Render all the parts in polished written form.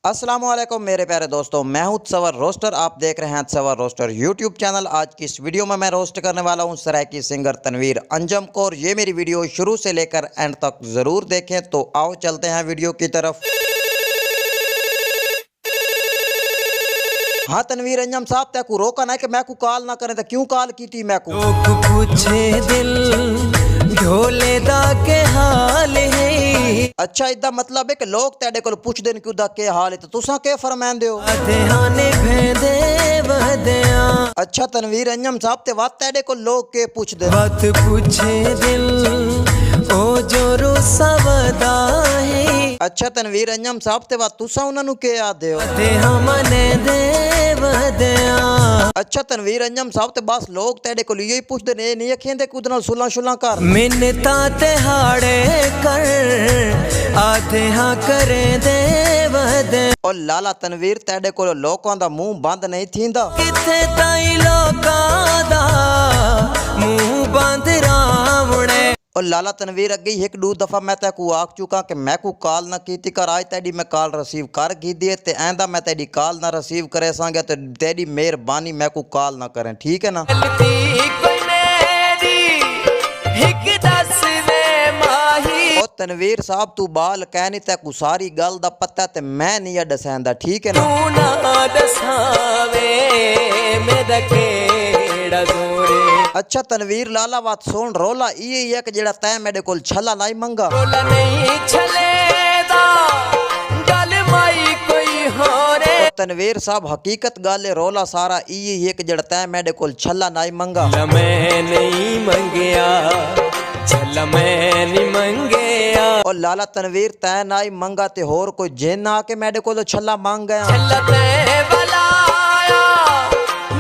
अस्सलामुअलैकुम मेरे प्यारे दोस्तों, मैं हूं तसव्वुर रोस्टर। आप देख रहे हैं तसव्वुर रोस्टर यूट्यूब चैनल। आज की इस वीडियो में मैं रोस्ट करने वाला हूं सराइकी सिंगर तनवीर अंजम को, और ये मेरी वीडियो शुरू से लेकर एंड तक ज़रूर देखें। तो आओ चलते हैं वीडियो की तरफ। हाँ तनवीर अंजम साहब, तैकू रोका ना कि मैं को कॉल ना करें, तो क्यों कॉल की थी मैं को? लोग पूछे दिल ढोले दा के हाल है। अच्छा, इदा मतलब है कि लोग तेरे को पुछदे कि उदा के हाल है, तो तुसा के फरमांदे हो? आधे भेदे वहदिया। अच्छा तनवीर अंजम साहब, ते बात तेरे को लोग के पुछदे? बात पूछे दिल ओ जो रुसवदा है। अच्छा तनवीर अंजम साहब, ते बात तुसा उन्हां नु के आदे हो? ते हमने दे वहदिया। अच्छा तनवीर अंजम साहब, ते बस लोग तेरे को यही पुछदे ने, नहीं आखेंदे कि उदे नाल सुला शुला कर? मिन्नता ते हाड़े कर आधे हाँ करे दे वहदे। और लाला तनवीर, तेरे को लोकां दा मुंह बंद नहीं थींदा? किथे ताई लोकां दा मुंह बंद रावणे। और लाला तनवीर, अगे एक दो दफा मैं तेको आख चुका कि मैं को कॉल ना कीती कर। आज तेरी मैं कॉल रिसीव कर की दी ते आंदा मैं तेरी कॉल ना रिसीव करे सांगे तो तेरी मेहरबानी मैं को कॉल ना करें, ठीक है ना? और तनवीर साहब, तू बाल कह नहीं, तेको सारी गल दा पता ते मैं नहीं दसांदा, ठीक है ना? अच्छा तनवीर लाला, बात सुन, रोला ये है कि जेड़ा तै मेरे कोल छला लाई मंगा। तनवीर साहब, हकीकत गल है, रोला सारा ये है कि जेड़ा तै मेरे कोल छला नाई मंगा। मैं नहीं मंगया छला, मैं नहीं मंगया। और लाला तनवीर, तै नाई मंगा ते होर कोई जिन आके मेरे कोल छला मांग गया? छला ते वाला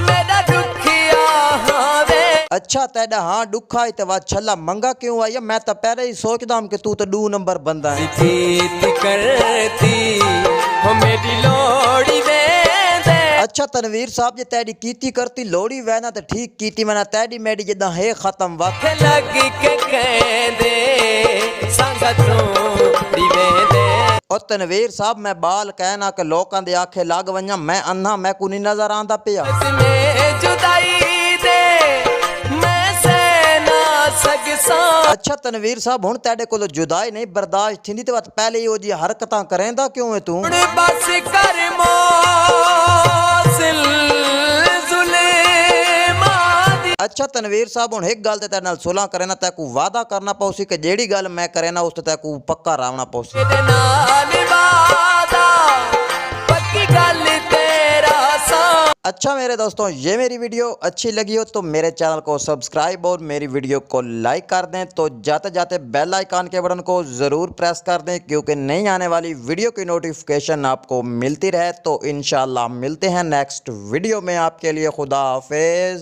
मेरा दुखिया हावे। अच्छा तेरा हाँ दुखा ते वा छला मंगा क्यों आई? मैं तो पहले ही सोचदा हूं कि तू तो 2 नंबर बंदा है। करती हो मेरी लोड़ी दे दे। अच्छा तनवीर साहब, जे तेरी कीती करती लोड़ी वैना तो ठीक कीती, मैंने तेरी मेरी जिदा है खत्म वक्त लग के कह दे संगतों दिवे दे। और तनवीर साहब, मैं बाल कहना कि लोकां दे आखे लग वंजा, मैं अन्ना, मैं को नहीं नजर आंदा पिया। जुदाई दे मैं से ना सकसा। अच्छा तनवीर साहब, हुण तेरे कोल जुदाई नहीं बर्दाश्त थींदी ते पहले ही ओ जी हरकतां करेंदा क्यों है तू? बस कर मोसिल जुलेमा। अच्छा तनवीर साहब, हुण एक गल ते तेरे नाल सुलह करे ना, तैकू वादा करना पौसी कि जेड़ी गल मैं करे ना उस ते तैकू पक्का रावना पौसी। अच्छा मेरे दोस्तों, ये मेरी वीडियो अच्छी लगी हो तो मेरे चैनल को सब्सक्राइब और मेरी वीडियो को लाइक कर दें। तो जाते जाते बेल आइकन के बटन को ज़रूर प्रेस कर दें, क्योंकि नई आने वाली वीडियो की नोटिफिकेशन आपको मिलती रहे। तो इंशाल्लाह मिलते हैं नेक्स्ट वीडियो में। आपके लिए खुदा हाफिज़।